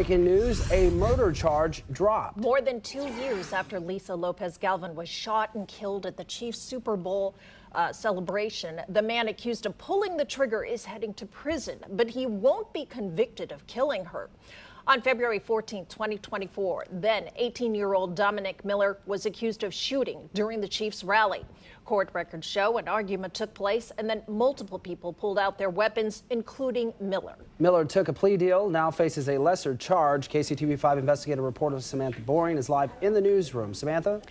Breaking news, a murder charge dropped. More than 2 years after Lisa Lopez Galvan was shot and killed at the Chiefs Super Bowl celebration, the man accused of pulling the trigger is heading to prison, but he won't be convicted of killing her. On February 14, 2024, then 18-year-old Dominic Miller was accused of shooting during the Chiefs rally. Court records show an argument took place and then multiple people pulled out their weapons, including Miller. Miller took a plea deal, now faces a lesser charge. KCTV5 investigative reporter Samantha Boring is live in the newsroom. Samantha?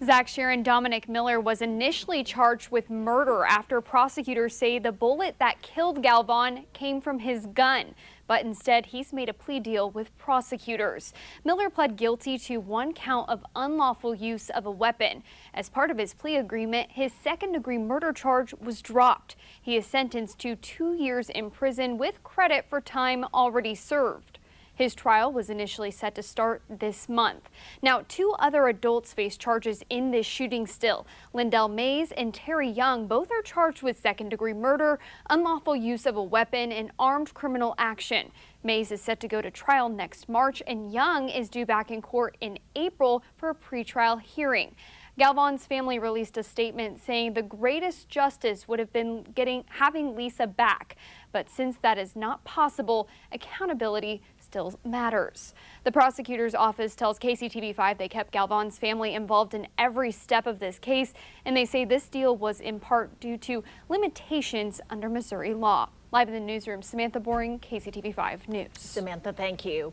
Zach Sharon, Dominic Miller was initially charged with murder after prosecutors say the bullet that killed Galvan came from his gun. But instead, he's made a plea deal with prosecutors. Miller pled guilty to 1 count of unlawful use of a weapon. As part of his plea agreement, his second-degree murder charge was dropped. He is sentenced to 2 years in prison with credit for time already served. His trial was initially set to start this month. Now, 2 other adults face charges in this shooting still. Lindell Mays and Terry Young both are charged with second-degree murder, unlawful use of a weapon, and armed criminal action. Mays is set to go to trial next March, and Young is due back in court in April for a pretrial hearing. Galvan's family released a statement saying the greatest justice would have been having Lisa back. But since that is not possible, accountability still matters. The prosecutor's office tells KCTV5 they kept Galvan's family involved in every step of this case, and they say this deal was in part due to limitations under Missouri law. Live in the newsroom, Samantha Boring, KCTV5 News. Samantha, thank you.